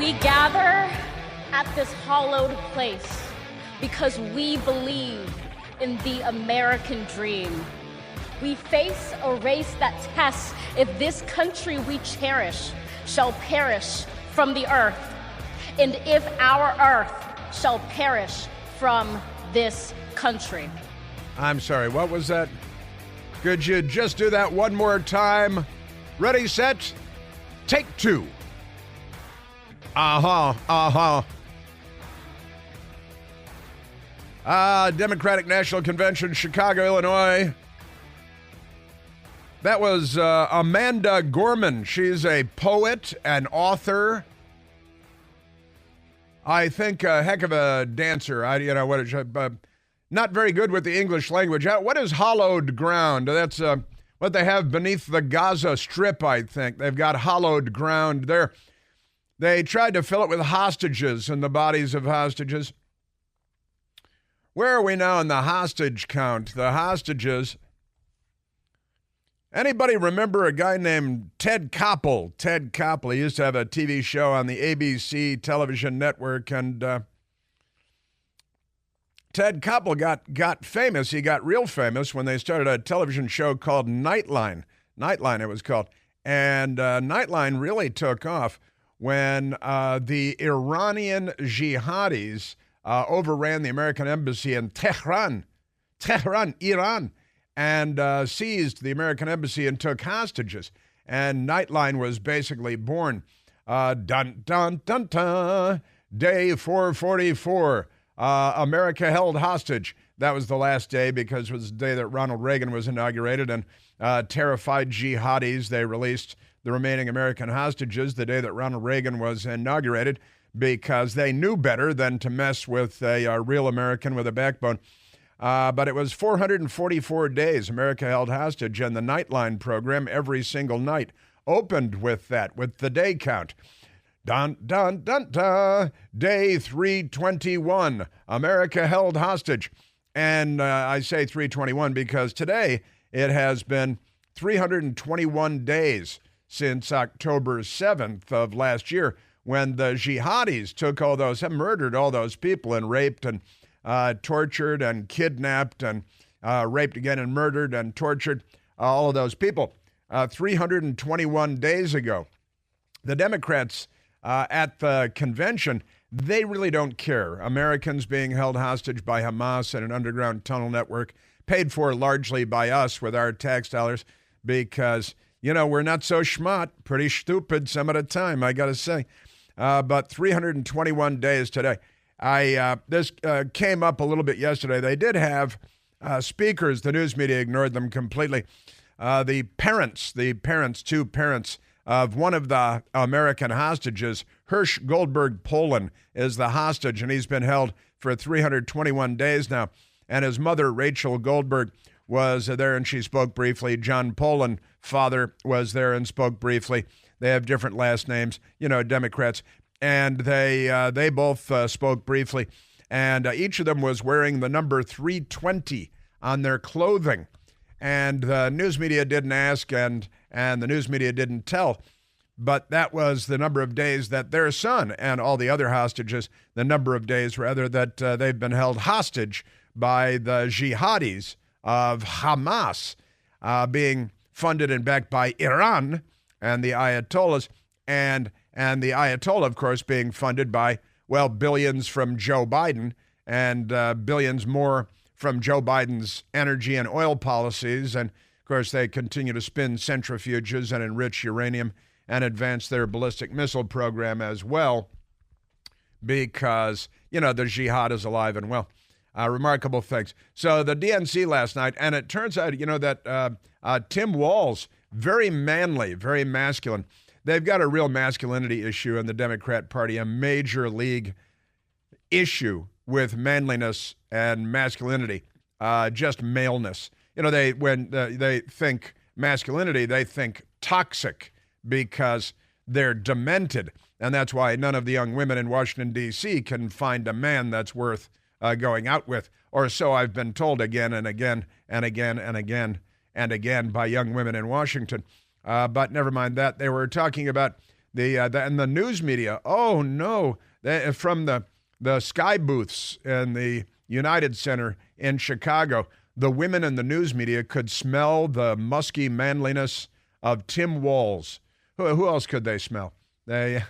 We gather at this hallowed place because we believe in the American dream. We face a race that tests if this country we cherish shall perish from the earth, and if our earth shall perish from this country. I'm sorry, what was that? Could you just do that one more time? Ready, set, take two. Democratic National Convention, Chicago, Illinois. That was Amanda Gorman. She's a poet, an author. I think a heck of a dancer. Not very good with the English language. What is hallowed ground? That's what they have beneath the Gaza Strip, I think. They've got hallowed ground there. They tried to fill it with hostages and the bodies of hostages. Where are we now in the hostage count? The hostages. Anybody remember a guy named Ted Koppel? Ted Koppel. He used to have a TV show on the ABC television network, and Ted Koppel got famous. He got real famous when they started a television show called Nightline. Nightline, it was called. And Nightline really took off when the Iranian jihadis overran the American embassy in Tehran, Iran, and seized the American embassy and took hostages. And Nightline was basically born. Dun, dun, dun, dun. Day 444. America held hostage. That was the last day because it was the day that Ronald Reagan was inaugurated, and terrified jihadis, they released the remaining American hostages the day that Ronald Reagan was inaugurated because they knew better than to mess with a real American with a backbone. But it was 444 days America held hostage, and the Nightline program every single night opened with that, with the day count. Dun, dun, dun, dun. Day 321, America held hostage. And I say 321 because today it has been 321 days since October 7th of last year when the jihadis murdered all those people and raped and tortured and kidnapped and raped again and murdered and tortured all of those people 321 days ago. The Democrats at the convention, they really don't care. Americans being held hostage by Hamas and an underground tunnel network paid for largely by us with our tax dollars because, we're not so smart, pretty stupid some of the time, I got to say. But 321 days today. This came up a little bit yesterday. They did have speakers. The news media ignored them completely. Two parents of one of the American hostages, Hirsch Goldberg Poland, is the hostage, and he's been held for 321 days now. And his mother, Rachel Goldberg, was there, and she spoke briefly. John Poland, father, was there and spoke briefly. They have different last names, Democrats. And they both spoke briefly. And each of them was wearing the number 320 on their clothing. And the news media didn't ask, and the news media didn't tell. But that was the number of days that their son and all the other hostages, the number of days, rather, that they've been held hostage by the jihadis of Hamas, being funded and backed by Iran and the Ayatollahs, and the Ayatollah, of course, being funded by, billions from Joe Biden and billions more from Joe Biden's energy and oil policies. And, of course, they continue to spin centrifuges and enrich uranium and advance their ballistic missile program as well because, the jihad is alive and well. Remarkable things. So the DNC last night, and it turns out, that Tim Walz, very manly, very masculine. They've got a real masculinity issue in the Democrat Party, a major league issue with manliness and masculinity, just maleness. When they think masculinity, they think toxic because they're demented. And that's why none of the young women in Washington, D.C. can find a man that's worth going out with, or so I've been told again and again and again and again and again by young women in Washington. But never mind that. They were talking about And the news media. Oh no, from the sky booths in the United Center in Chicago, the women in the news media could smell the musky manliness of Tim Walz. Who else could they smell? They,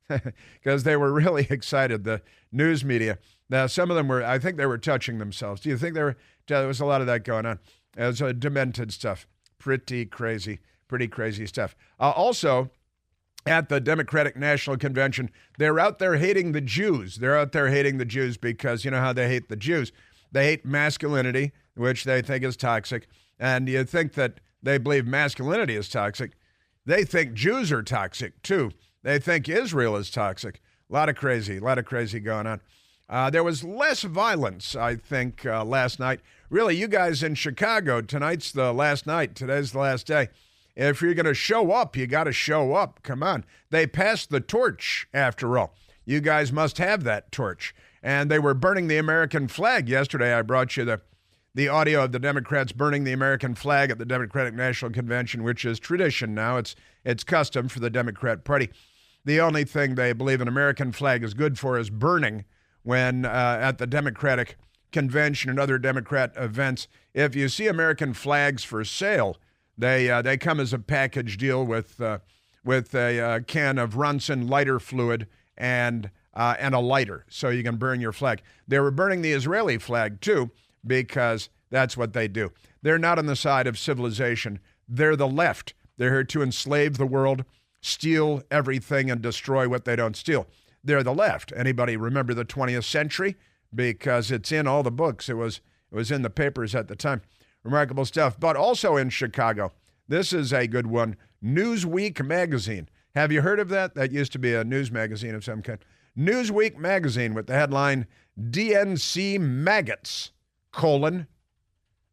because they were really excited. The news media. Now, some of them were. I think they were touching themselves. Do you think they were? There was a lot of that going on. It was demented stuff. Pretty crazy stuff. Also, at the Democratic National Convention, they're out there hating the Jews. They're out there hating the Jews because you know how they hate the Jews. They hate masculinity, which they think is toxic. And you think that they believe masculinity is toxic. They think Jews are toxic, too. They think Israel is toxic. A lot of crazy going on. There was less violence, I think, last night. Really, you guys in Chicago, tonight's the last night. Today's the last day. If you're going to show up, you got to show up. Come on. They passed the torch, after all. You guys must have that torch. And they were burning the American flag yesterday. I brought you the audio of the Democrats burning the American flag at the Democratic National Convention, which is tradition now. It's custom for the Democrat Party. The only thing they believe an American flag is good for is burning when at the Democratic Convention and other Democrat events. If you see American flags for sale, they come as a package deal with a can of Ronson lighter fluid and a lighter, so you can burn your flag. They were burning the Israeli flag, too, because that's what they do. They're not on the side of civilization. They're the left. They're here to enslave the world, steal everything, and destroy what they don't steal. They're the left. Anybody remember the 20th century? Because it's in all the books. It was in the papers at the time. Remarkable stuff. But also in Chicago, this is a good one, Newsweek magazine. Have you heard of that? That used to be a news magazine of some kind. Newsweek magazine with the headline, DNC maggots,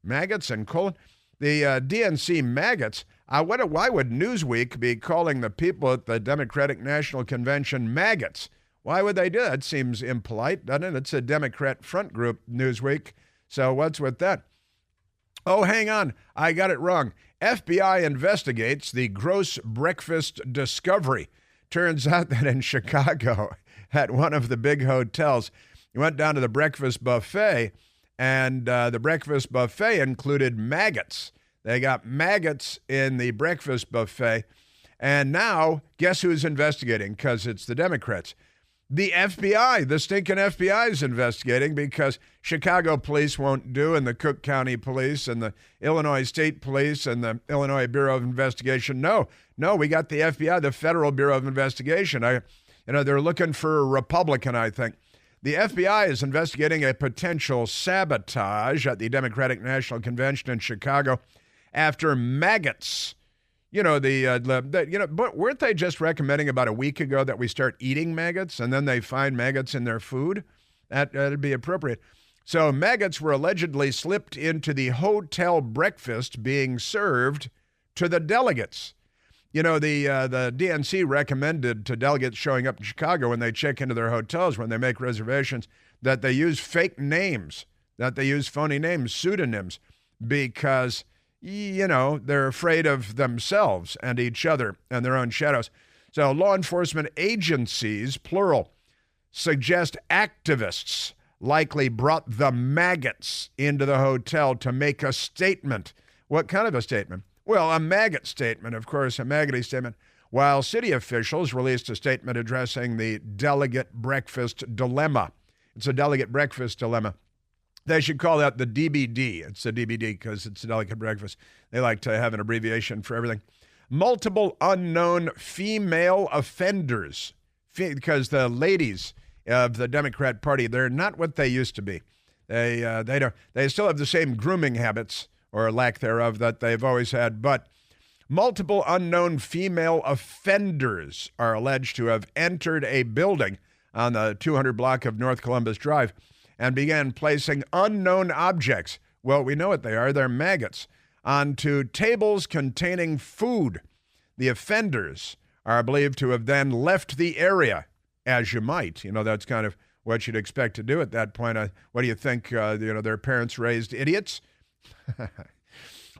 maggots and colon. The DNC maggots, why would Newsweek be calling the people at the Democratic National Convention maggots? Why would they do that? It seems impolite, doesn't it? It's a Democrat front group, Newsweek. So what's with that? Oh, hang on. I got it wrong. FBI investigates the gross breakfast discovery. Turns out that in Chicago, at one of the big hotels, you went down to the breakfast buffet, and the breakfast buffet included maggots. They got maggots in the breakfast buffet. And now, guess who's investigating? Because it's the Democrats. The FBI, the stinking FBI is investigating because Chicago police won't do, and the Cook County Police and the Illinois State Police and the Illinois Bureau of Investigation. No, we got the FBI, the Federal Bureau of Investigation. They're looking for a Republican, I think. The FBI is investigating a potential sabotage at the Democratic National Convention in Chicago after maggots. But weren't they just recommending about a week ago that we start eating maggots, and then they find maggots in their food? That'd be appropriate. So maggots were allegedly slipped into the hotel breakfast being served to the delegates. The DNC recommended to delegates showing up in Chicago when they check into their hotels, when they make reservations, that they use fake names, that they use phony names, pseudonyms, because they're afraid of themselves and each other and their own shadows. So law enforcement agencies, plural, suggest activists likely brought the maggots into the hotel to make a statement. What kind of a statement? Well, a maggot statement, of course, a maggoty statement. While city officials released a statement addressing the delegate breakfast dilemma. It's a delegate breakfast dilemma. They should call that the DBD. It's the DBD because it's a delegate breakfast. They like to have an abbreviation for everything. Multiple unknown female offenders, because the ladies of the Democrat Party, they're not what they used to be. They still have the same grooming habits, or lack thereof, that they've always had. But multiple unknown female offenders are alleged to have entered a building on the 200 block of North Columbus Drive and began placing unknown objects, well, we know what they are, they're maggots, onto tables containing food. The offenders are believed to have then left the area, as you might. That's kind of what you'd expect to do at that point. What do you think, their parents raised idiots?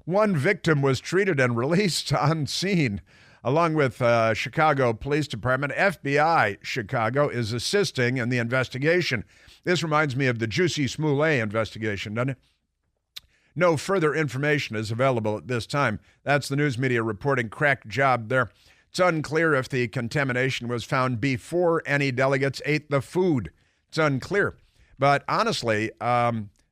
One victim was treated and released on scene. along with Chicago Police Department. FBI Chicago is assisting in the investigation. This reminds me of the Juicy Smollett investigation, doesn't it? No further information is available at this time. That's the news media reporting. Crack job there. It's unclear if the contamination was found before any delegates ate the food. It's unclear. But honestly,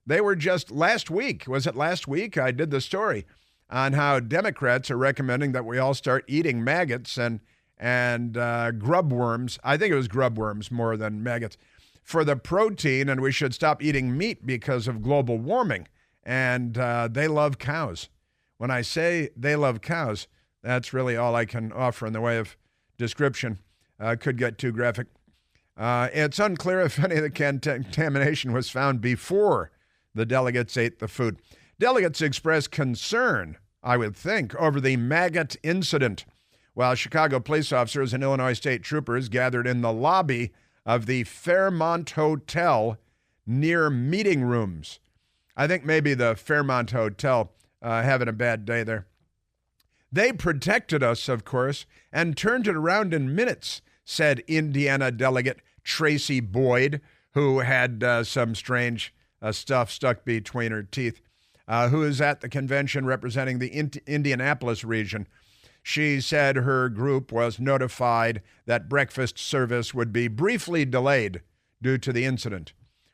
they were just last week. Was it last week? I did the story on how Democrats are recommending that we all start eating maggots and grub worms. I think it was grub worms more than maggots for the protein, and we should stop eating meat because of global warming. And they love cows. When I say they love cows, that's really all I can offer in the way of description. Could get too graphic. It's unclear if any of the contamination was found before the delegates ate the food. Delegates expressed concern, I would think, over the maggot incident, while Chicago police officers and Illinois state troopers gathered in the lobby of the Fairmont Hotel near meeting rooms. I think maybe the Fairmont Hotel having a bad day there. They protected us, of course, and turned it around in minutes, said Indiana delegate Tracy Boyd, who had some strange stuff stuck between her teeth, who is at the convention representing the Indianapolis region. She said her group was notified that breakfast service would be briefly delayed due to the incident.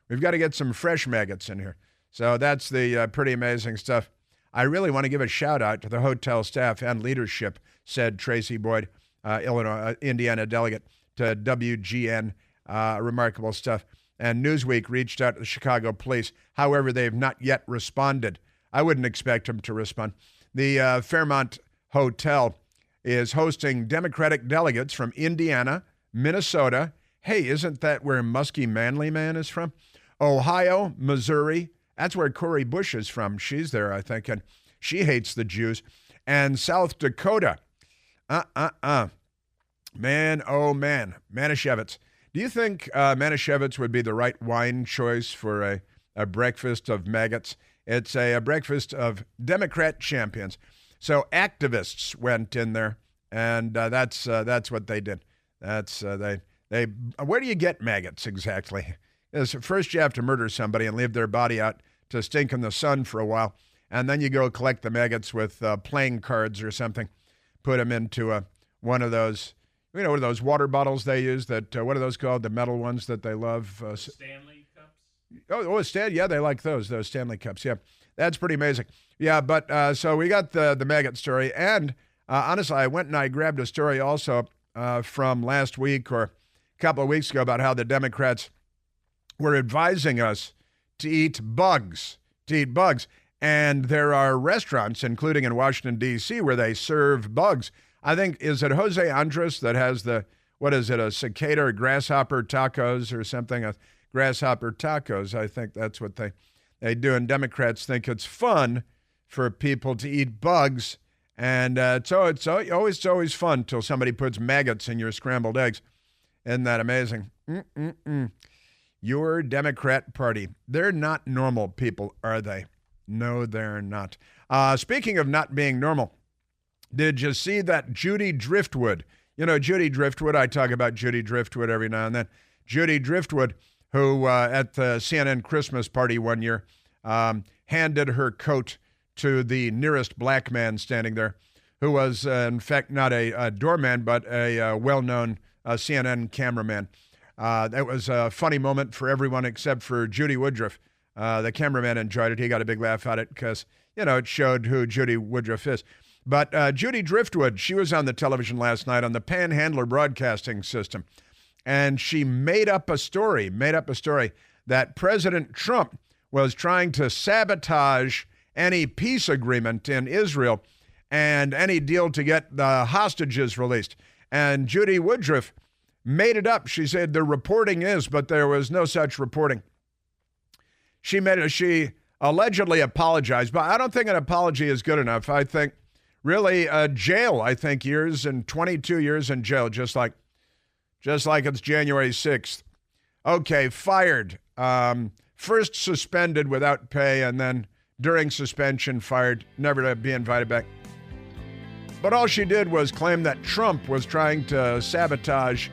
We've got to get some fresh maggots in here. So that's the pretty amazing stuff. I really want to give a shout out to the hotel staff and leadership, said Tracy Boyd, Indiana delegate to WGN. Remarkable stuff. And Newsweek reached out to the Chicago police. However, they've not yet responded. I wouldn't expect them to respond. The Fairmont Hotel is hosting Democratic delegates from Indiana, Minnesota. Hey, isn't that where Muskie Manly Man is from? Ohio, Missouri. That's where Cori Bush is from. She's there, I think, and she hates the Jews. And South Dakota. Man, oh man, Manischewitz. Do you think Manischewitz would be the right wine choice for a breakfast of maggots? It's a breakfast of Democrat champions. So activists went in there, and that's what they did. They where do you get maggots exactly? First, you have to murder somebody and leave their body out to stink in the sun for a while, and then you go collect the maggots with playing cards or something. Put them into one of those, one of those water bottles they use. That what are those called? The metal ones that they love. Stanley cups. Yeah, they like those Stanley cups. Yeah, that's pretty amazing. Yeah, but so we got the maggot story, and honestly, I went and I grabbed a story also from last week or a couple of weeks ago about how the Democrats were advising us to eat bugs, And there are restaurants, including in Washington, D.C., where they serve bugs. I think, is it Jose Andres that has a cicada or grasshopper tacos or something? Grasshopper tacos, I think that's what they do. And Democrats think it's fun for people to eat bugs. And it's always fun till somebody puts maggots in your scrambled eggs. Isn't that amazing? Your Democrat Party. They're not normal people, are they? No, they're not. Speaking of not being normal, did you see that Judy Driftwood? You know, Judy Driftwood, I talk about Judy Driftwood every now and then. Judy Driftwood, who at the CNN Christmas party one year handed her coat to the nearest black man standing there, who was, in fact, not a doorman, but a well-known CNN cameraman. That was a funny moment for everyone except for Judy Woodruff. The cameraman enjoyed it. He got a big laugh at it because, it showed who Judy Woodruff is. But Judy Driftwood, she was on the television last night on the Panhandler Broadcasting System, and she made up a story that President Trump was trying to sabotage any peace agreement in Israel and any deal to get the hostages released. And Judy Woodruff made it up. She said the reporting is, but there was no such reporting. She allegedly apologized, but I don't think an apology is good enough. I think really jail, 22 years in jail, just like it's January 6th. Okay, fired. First suspended without pay, and then during suspension fired, never to be invited back. But all she did was claim that Trump was trying to sabotage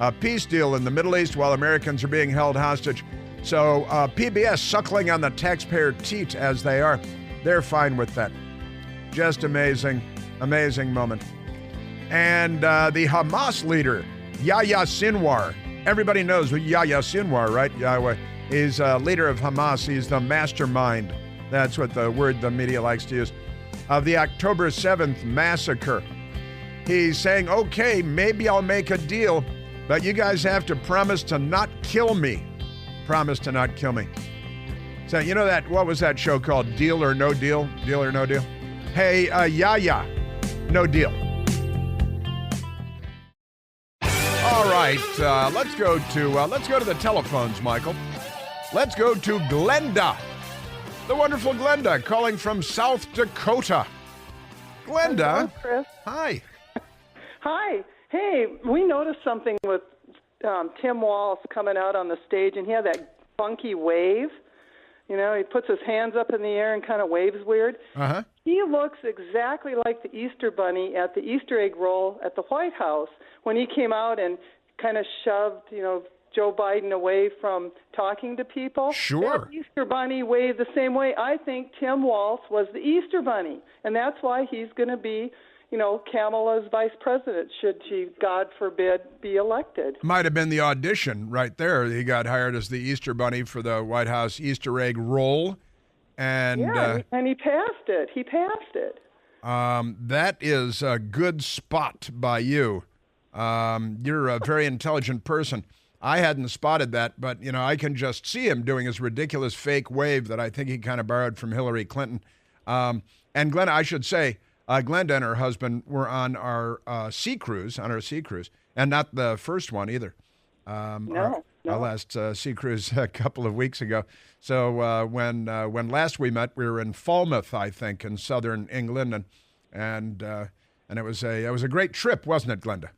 a peace deal in the Middle East while Americans are being held hostage. So PBS, suckling on the taxpayer teat as they are, they're fine with that. Just amazing, amazing moment. And the Hamas leader, Yahya Sinwar. Everybody knows who Yahya Sinwar, right? Yahweh. He's leader of Hamas. He's the mastermind. That's what the word the media likes to use. Of the October 7th massacre. He's saying, okay, maybe I'll make a deal, but you guys have to promise to not kill me. Promise to not kill me. So, you know that, what was that show called? Deal or No Deal? Deal or No Deal? Hey, Yahya, no deal. All right, let's go to the telephones, Michael. Let's go to Glenda, the wonderful Glenda, calling from South Dakota. Glenda, hello, Chris. Hi. Hi. Hey, we noticed something with Tim Walz coming out on the stage, and he had that funky wave. You know, he puts his hands up in the air and kind of waves weird. Uh-huh. He looks exactly like the Easter Bunny at the Easter egg roll at the White House when he came out and kind of shoved, Joe Biden away from talking to people. Sure. That Easter Bunny waved the same way. I think Tim Walz was the Easter Bunny, and that's why he's going to be Kamala's vice president, should she, God forbid, be elected. Might have been the audition right there. He got hired as the Easter Bunny for the White House Easter egg roll. And, and he passed it. That is a good spot by you. You're a very intelligent person. I hadn't spotted that, but, I can just see him doing his ridiculous fake wave that I think he kind of borrowed from Hillary Clinton. And Glenda, I should say, Glenda and her husband were on our sea cruise, and not the first one either. No. Our last sea cruise a couple of weeks ago. So when last we met, we were in Falmouth, I think, in southern England, and it was a great trip, wasn't it, Glenda?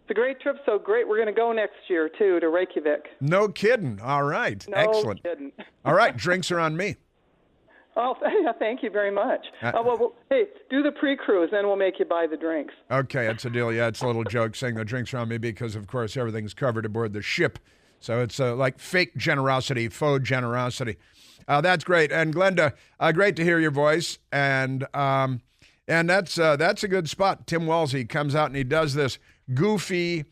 It's a great trip, so great. We're going to go next year too to Reykjavik. No kidding. All right, excellent. No kidding. All right, drinks are on me. Oh, thank you very much. Hey, do the pre-cruise, then we'll make you buy the drinks. Okay, that's a deal. Yeah, it's a little joke saying the drinks are on me because, of course, everything's covered aboard the ship. So it's like fake generosity, faux generosity. That's great. And Glenda, great to hear your voice. And that's a good spot. Tim Walz comes out and he does this goofy,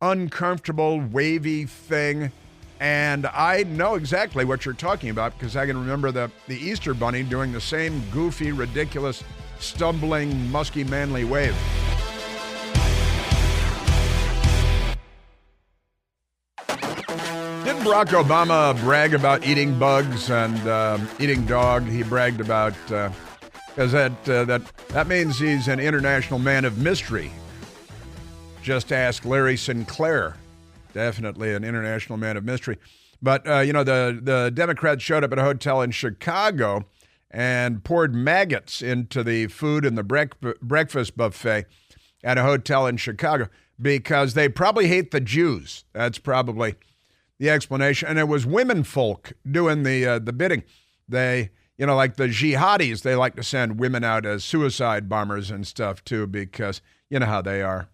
uncomfortable, wavy thing. And I know exactly what you're talking about because I can remember the Easter Bunny doing the same goofy, ridiculous, stumbling, musky, manly wave. Didn't Barack Obama brag about eating bugs and eating dog? He bragged about, because that means he's an international man of mystery. Just ask Larry Sinclair. Definitely an international man of mystery. But, the Democrats showed up at a hotel in Chicago and poured maggots into the food in the breakfast buffet at a hotel in Chicago because they probably hate the Jews. That's probably the explanation. And it was women folk doing the bidding. They, like the jihadis, they like to send women out as suicide bombers and stuff, too, because you know how they are.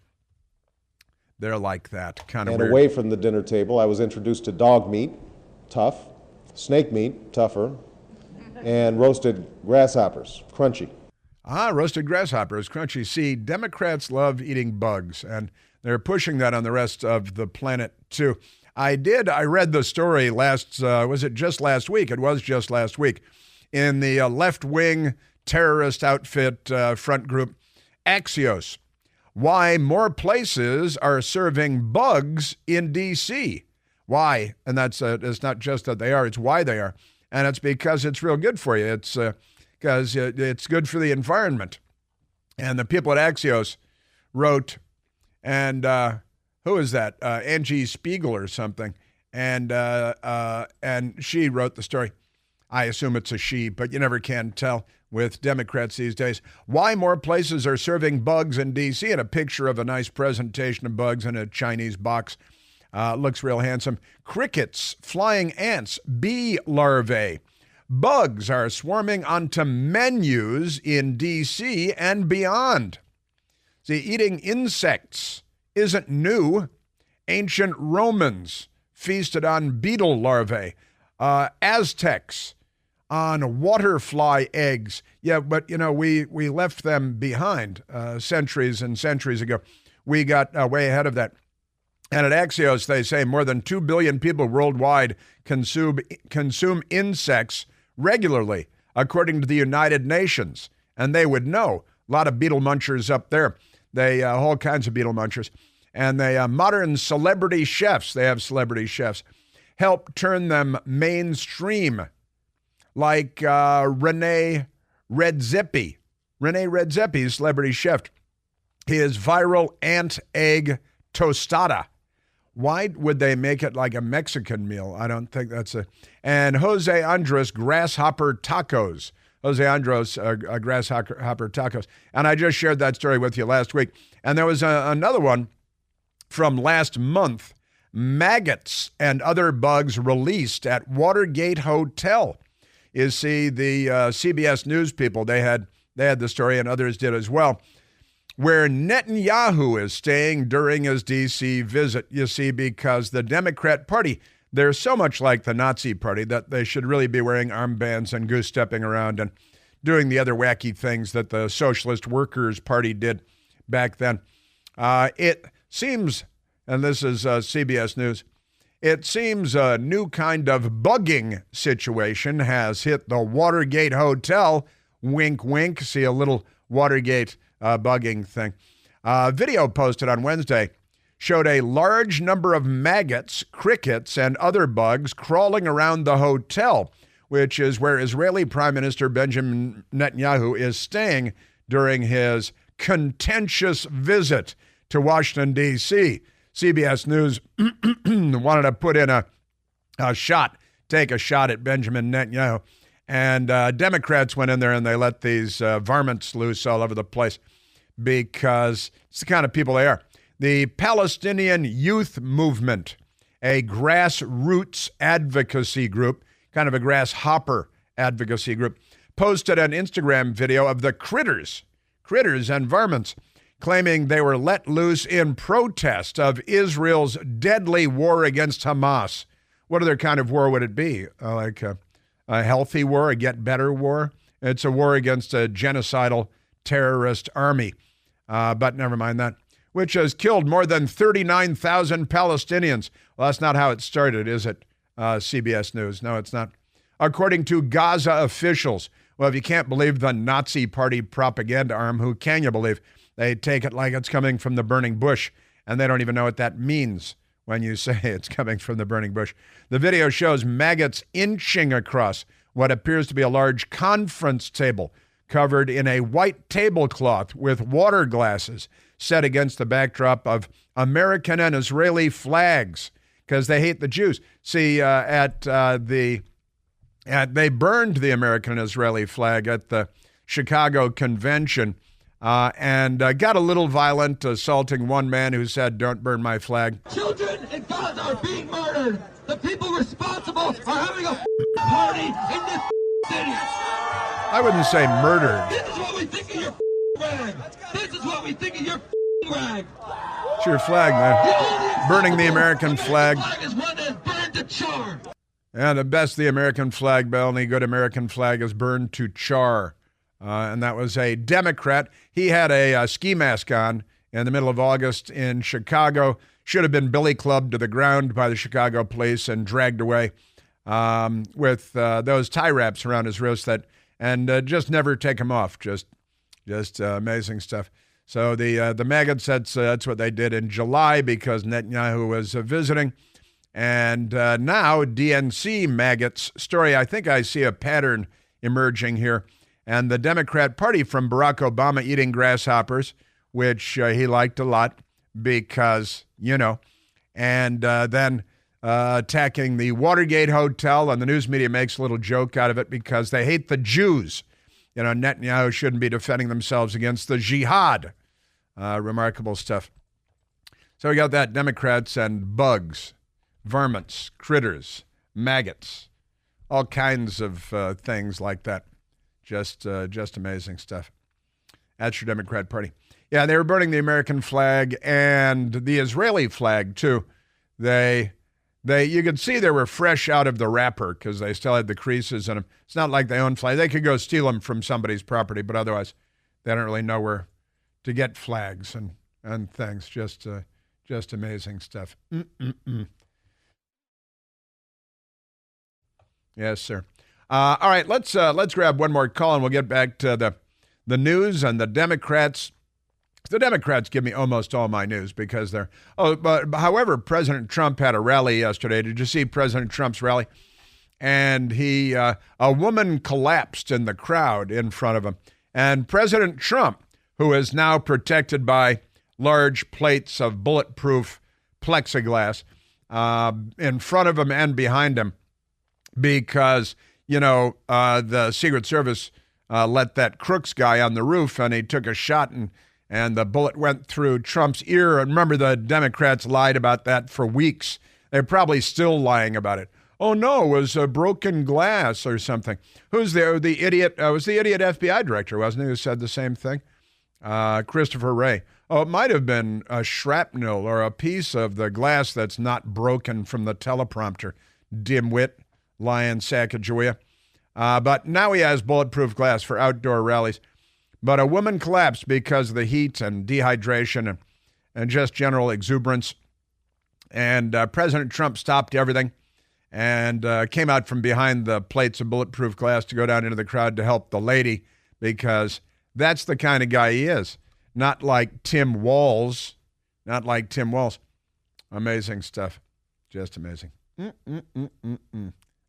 They're like that, kind of weird. And away from the dinner table, I was introduced to dog meat, tough, snake meat, tougher, and roasted grasshoppers, crunchy. Roasted grasshoppers, crunchy. See, Democrats love eating bugs, and they're pushing that on the rest of the planet, too. I read the story was it just last week? It was just last week. In the left-wing terrorist outfit front group, Axios. Why more places are serving bugs in D.C. Why? And it's not just that they are, it's why they are. And it's because it's real good for you. It's because it's good for the environment. And the people at Axios wrote, and who is that? Angie Spiegel or something. And she wrote the story. I assume it's a she, but you never can tell with Democrats these days. Why more places are serving bugs in D.C. and a picture of a nice presentation of bugs in a Chinese box. Looks real handsome. Crickets, flying ants, bee larvae. Bugs are swarming onto menus in D.C. and beyond. See, eating insects isn't new. Ancient Romans feasted on beetle larvae. Aztecs on waterfly eggs. Yeah, but, we left them behind centuries and centuries ago. We got way ahead of that. And at Axios, they say more than 2 billion people worldwide consume insects regularly, according to the United Nations. And they would know. A lot of beetle munchers up there. They all kinds of beetle munchers. And they modern celebrity chefs, they have celebrity chefs, help turn them mainstream, like Rene Redzepi. Rene Redzepi, celebrity chef. His viral ant egg tostada. Why would they make it like a Mexican meal? I don't think that's a... And Jose Andres grasshopper tacos. Jose Andres grasshopper tacos. And I just shared that story with you last week. And there was another one from last month. Maggots and other bugs released at Watergate Hotel. You see, the CBS News people, they had the story, and others did as well, where Netanyahu is staying during his D.C. visit, you see, because the Democrat Party, they're so much like the Nazi Party that they should really be wearing armbands and goose-stepping around and doing the other wacky things that the Socialist Workers' Party did back then. It seems, and this is CBS News, it seems a new kind of bugging situation has hit the Watergate Hotel. Wink, wink. See a little Watergate bugging thing. Video posted on Wednesday showed a large number of maggots, crickets, and other bugs crawling around the hotel, which is where Israeli Prime Minister Benjamin Netanyahu is staying during his contentious visit to Washington, D.C. CBS News wanted to put in take a shot at Benjamin Netanyahu. And Democrats went in there and they let these varmints loose all over the place because it's the kind of people they are. The Palestinian Youth Movement, a grassroots advocacy group, kind of a grasshopper advocacy group, posted an Instagram video of the critters and varmints, claiming they were let loose in protest of Israel's deadly war against Hamas. What other kind of war would it be? Like a healthy war, a get better war? It's a war against a genocidal terrorist army. But never mind that. Which has killed more than 39,000 Palestinians. Well, that's not how it started, is it, CBS News? No, it's not. According to Gaza officials, well, if you can't believe the Nazi Party propaganda arm, who can you believe? They take it like it's coming from the burning bush, and they don't even know what that means when you say it's coming from the burning bush. The video shows maggots inching across what appears to be a large conference table covered in a white tablecloth with water glasses set against the backdrop of American and Israeli flags because they hate the Jews. See, they burned the American and Israeli flag at the Chicago Convention and got a little violent, assaulting one man who said, "Don't burn my flag." Children in Gaza are being murdered. The people responsible are having a party in this city. I wouldn't say murdered. This is what we think of your rag. This is what we think of your rag. It's your flag, man. Burning the American flag. Flag is one that is burned to char. And the best the American flag, but only good American flag is burned to char. And that was a Democrat. He had a ski mask on in the middle of August in Chicago. Should have been billy clubbed to the ground by the Chicago police and dragged away with those tie wraps around his wrist and just never take him off. Just amazing stuff. So the maggots, that's what they did in July because Netanyahu was visiting. And now DNC maggots story. I think I see a pattern emerging here. And the Democrat Party from Barack Obama eating grasshoppers, which he liked a lot because, and then attacking the Watergate Hotel, and the news media makes a little joke out of it because they hate the Jews. Netanyahu shouldn't be defending themselves against the jihad. Remarkable stuff. So we got that, Democrats and bugs, varmints, critters, maggots, all kinds of things like that. Just amazing stuff. That's your Democrat Party. Yeah, they were burning the American flag and the Israeli flag too. You could see they were fresh out of the wrapper because they still had the creases in them. It's not like they own flags. They could go steal them from somebody's property, but otherwise they don't really know where to get flags and things. Just amazing stuff. Yes, sir. All right, let's grab one more call and we'll get back to the news and the Democrats. The Democrats give me almost all my news because they're. But however, President Trump had a rally yesterday. Did you see President Trump's rally? And a woman collapsed in the crowd in front of him. And President Trump, who is now protected by large plates of bulletproof plexiglass in front of him and behind him, because, the Secret Service let that Crooks guy on the roof and he took a shot and the bullet went through Trump's ear. And remember, the Democrats lied about that for weeks. They're probably still lying about it. Oh, no, it was a broken glass or something. Who's there? The idiot? It was the idiot FBI director, wasn't he, who said the same thing? Christopher Wray. Oh, it might have been a shrapnel or a piece of the glass that's not broken from the teleprompter. Dimwit, lion Sacagawea. But now he has bulletproof glass for outdoor rallies. But a woman collapsed because of the heat and dehydration and just general exuberance. And President Trump stopped everything and came out from behind the plates of bulletproof glass to go down into the crowd to help the lady, because that's the kind of guy he is. Not like Tim Walz. Not like Tim Walz. Amazing stuff. Just amazing.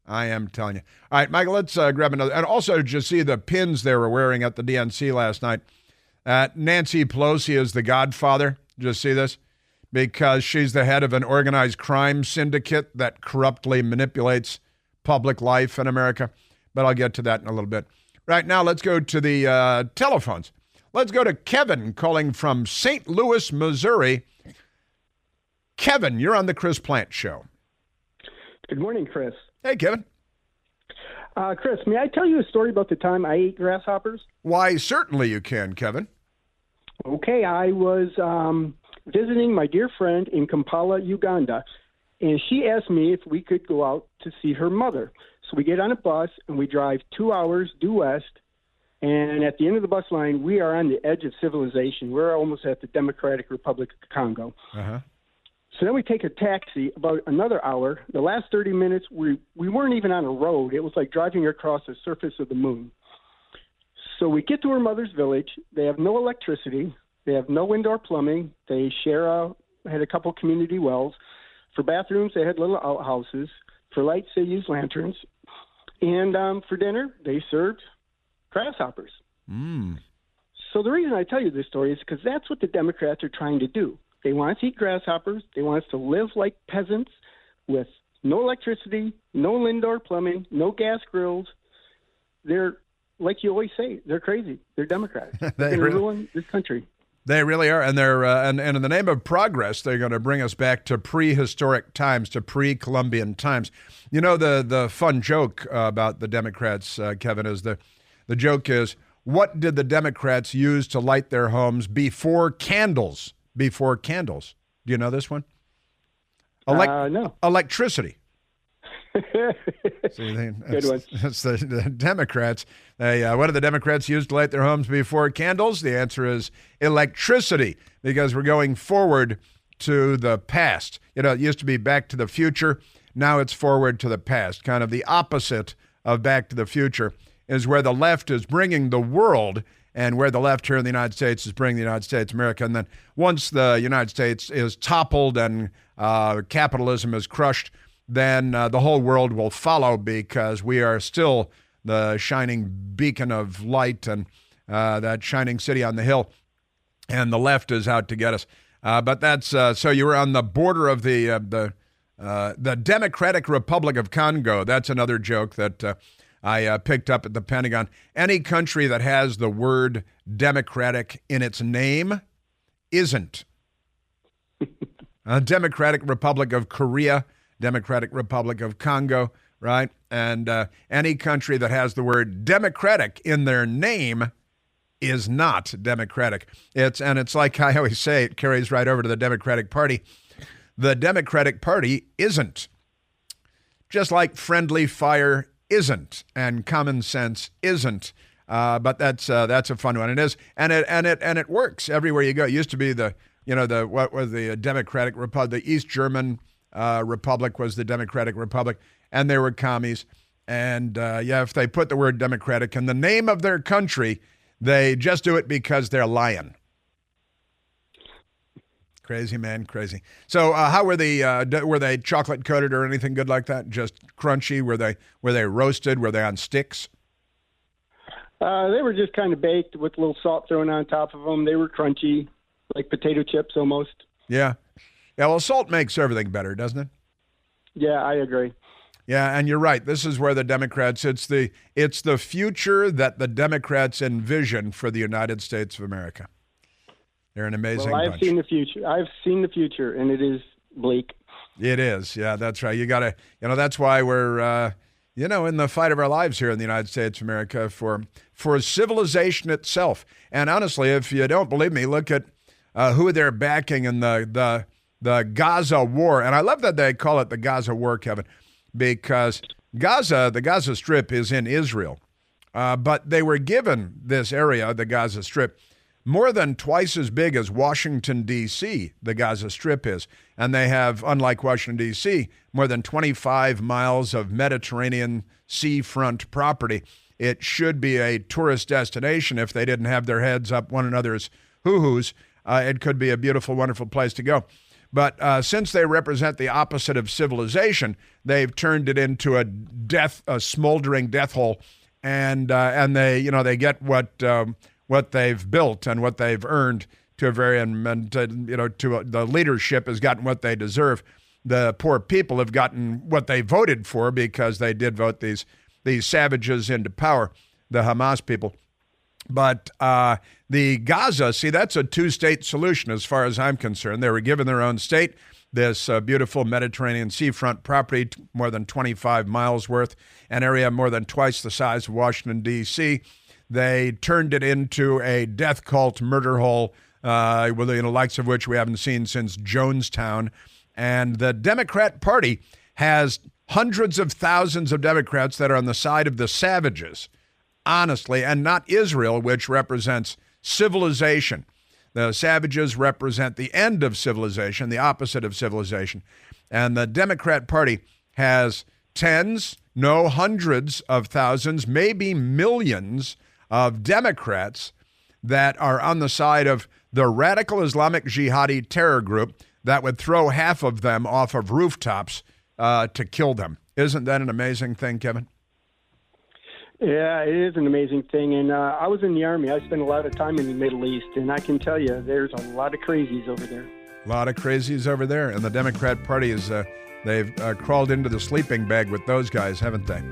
I am telling you. All right, Michael, let's grab another. And also, did you see the pins they were wearing at the DNC last night? Nancy Pelosi is the godfather. Did you see this? Because she's the head of an organized crime syndicate that corruptly manipulates public life in America. But I'll get to that in a little bit. Right now, let's go to the telephones. Let's go to Kevin calling from St. Louis, Missouri. Kevin, you're on the Chris Plant Show. Good morning, Chris. Hey, Kevin. Chris, may I tell you a story about the time I ate grasshoppers? Why, certainly you can, Kevin. Okay, I was visiting my dear friend in Kampala, Uganda, and she asked me if we could go out to see her mother. So we get on a bus, and we drive 2 hours due west, and at the end of the bus line, we are on the edge of civilization. We're almost at the Democratic Republic of Congo. Uh-huh. So then we take a taxi about another hour. The last 30 minutes, we weren't even on a road. It was like driving across the surface of the moon. So we get to her mother's village. They have no electricity. They have no indoor plumbing. They had a couple community wells. For bathrooms, they had little outhouses. For lights, they used lanterns. And for dinner, they served grasshoppers. So the reason I tell you this story is because that's what the Democrats are trying to do. They want us to eat grasshoppers. They want us to live like peasants with no electricity, no indoor plumbing, no gas grills. They're, like you always say, they're crazy. They're Democrats. They're going to ruin this country. They really are. And they're and in the name of progress, they're going to bring us back to prehistoric times, to pre-Columbian times. You know, the fun joke about the Democrats, Kevin, is the joke is, what did the Democrats use to light their homes before candles? Before candles. Do you know this one? No. Electricity. Good one. That's the Democrats. What do the Democrats use to light their homes before candles? The answer is electricity, because we're going forward to the past. You know, it used to be Back to the Future. Now it's forward to the past. Kind of the opposite of Back to the Future is where the left is bringing the world, and where the left here in the United States is bringing the United States, America. And then once the United States is toppled and capitalism is crushed, then the whole world will follow, because we are still the shining beacon of light and that shining city on the hill. And the left is out to get us. But that's so you were on the border of the Democratic Republic of Congo. That's another joke that I picked up at the Pentagon. Any country that has the word democratic in its name isn't. Democratic Republic of Korea, Democratic Republic of Congo, right? And any country that has the word democratic in their name is not democratic. It's like I always say, it carries right over to the Democratic Party. The Democratic Party isn't. Just like friendly fire isn't and common sense isn't. But that's a fun one. It is, and it works everywhere you go. It used to be what was the Democratic Republic, the East German Republic was the Democratic Republic, and they were commies. And if they put the word democratic in the name of their country, they just do it because they're lying. Crazy, man, crazy. So how were they chocolate coated or anything good like that? Just crunchy? Were they roasted? Were they on sticks? They were just kind of baked with a little salt thrown on top of them. They were crunchy, like potato chips almost. Yeah. Well, salt makes everything better, doesn't it? Yeah, I agree. Yeah, and you're right. This is where the Democrats, it's the future that the Democrats envision for the United States of America. They're an amazing bunch. I've seen the future. I've seen the future, and it is bleak. It is. Yeah, that's right. You got to, that's why we're, in the fight of our lives here in the United States of America for civilization itself. And honestly, if you don't believe me, look at who they're backing in the Gaza war. And I love that they call it the Gaza war, Kevin, because the Gaza Strip is in Israel. But they were given this area, the Gaza Strip, more than twice as big as Washington, D.C., the Gaza Strip is. And they have, unlike Washington, D.C., more than 25 miles of Mediterranean seafront property. It should be a tourist destination if they didn't have their heads up one another's hoo-hoos. It could be a beautiful, wonderful place to go. But since they represent the opposite of civilization, they've turned it into a smoldering death hole, and they get what they've built and what they've earned to a very the leadership has gotten what they deserve. The poor people have gotten what they voted for because they did vote these savages into power, the Hamas people. But the Gaza, see, that's a two-state solution as far as I'm concerned. They were given their own state, this beautiful Mediterranean seafront property, more than 25 miles worth, an area more than twice the size of Washington, D.C. They turned it into a death cult murder hole, with the likes of which we haven't seen since Jonestown. And the Democrat Party has hundreds of thousands of Democrats that are on the side of the savages, honestly, and not Israel, which represents civilization. The savages represent the end of civilization, the opposite of civilization. And the Democrat Party has hundreds of thousands, maybe millions of Democrats that are on the side of the radical Islamic jihadi terror group that would throw half of them off of rooftops to kill them. Isn't that an amazing thing, Kevin? Yeah, it is an amazing thing. And I was in the Army. I spent a lot of time in the Middle East, and I can tell you there's a lot of crazies over there. A lot of crazies over there. And the Democrat Party is, they've crawled into the sleeping bag with those guys, haven't they?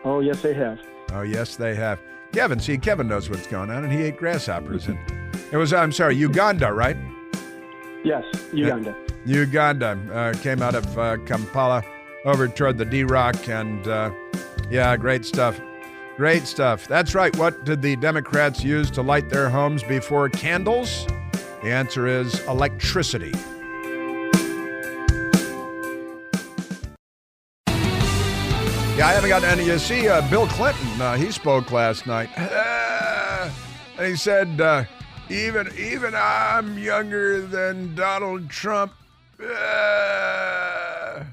Oh, yes, they have. Oh, yes, they have. Kevin knows what's going on, and he ate grasshoppers. And it was, Uganda, right? Yes, Uganda. Uganda came out of Kampala over toward the D-Rock, and great stuff. Great stuff. That's right. What did the Democrats use to light their homes before candles? The answer is electricity. Yeah, I haven't gotten any. You see, Bill Clinton, he spoke last night. And he said, even I'm younger than Donald Trump. I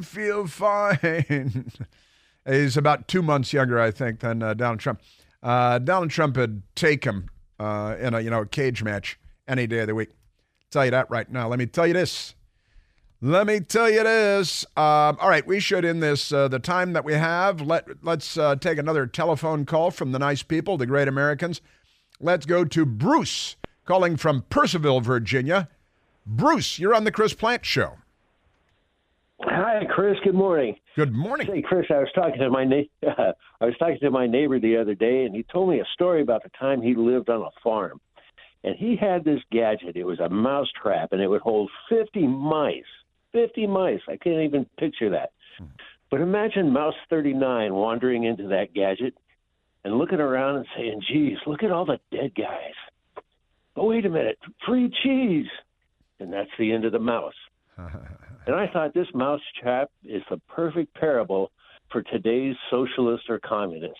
feel fine. He's about 2 months younger, I think, than Donald Trump. Donald Trump would take him in a cage match any day of the week. I'll tell you that right now. Let me tell you this. All right, we should, in this the time that we have, let's take another telephone call from the nice people, the great Americans. Let's go to Bruce, calling from Purcellville, Virginia. Bruce, you're on the Chris Plant Show. Hi, Chris. Good morning. Good morning. Hey, Chris, I was talking to my neighbor the other day, and he told me a story about the time he lived on a farm. And he had this gadget. It was a mouse trap, and it would hold 50 mice. 50 mice. I can't even picture that. But imagine Mouse 39 wandering into that gadget, and looking around and saying, geez, look at all the dead guys. But wait a minute, free cheese. And that's the end of the mouse. And I thought this mousetrap is the perfect parable for today's socialist or communist.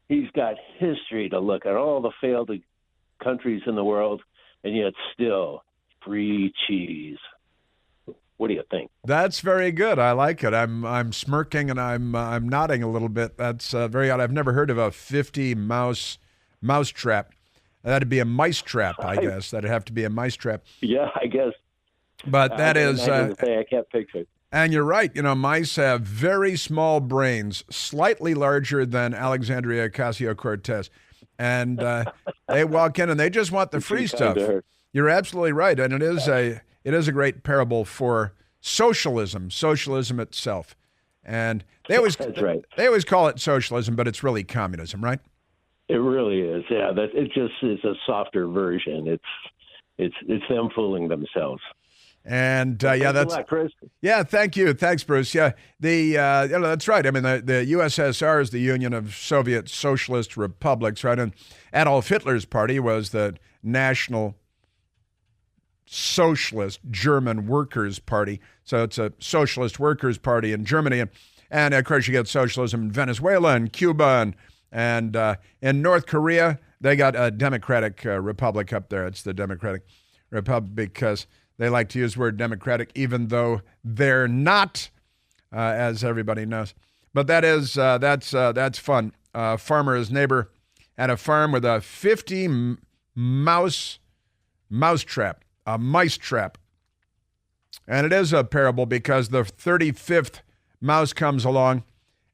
He's got history to look at, all the failed countries in the world, and yet still free cheese. What do you think? That's very good. I like it. I'm smirking and I'm nodding a little bit. That's very odd. I've never heard of a 50 mouse trap. That'd be a mice trap, I guess. That'd have to be a mice trap. Yeah, I guess. But that is. I can't picture it. And you're right. You know, mice have very small brains, slightly larger than Alexandria Ocasio-Cortez. And they walk in and they just want the free stuff. You're absolutely right. And it is a great parable for socialism itself. And they always call it socialism, but it's really communism, right? It really is. Yeah, it just is a softer version. It's them fooling themselves. And that's Chris. Yeah, thank you. Thanks, Bruce. Yeah, that's right. I mean, the USSR is the Union of Soviet Socialist Republics, right? And Adolf Hitler's party was the National Socialist German Workers' Party. So it's a socialist workers' party in Germany, and of course you get socialism in Venezuela and Cuba and in North Korea they got a Democratic Republic up there. It's the Democratic Republic because they like to use the word democratic, even though they're not, as everybody knows. But that's fun. Farmer's neighbor at a farm with a 50 mice trap, a mice trap. And it is a parable because the 35th mouse comes along,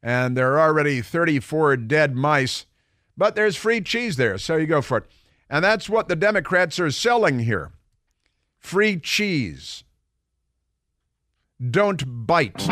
and there are already 34 dead mice, but there's free cheese there, so you go for it. And that's what the Democrats are selling here. Free cheese. Don't bite.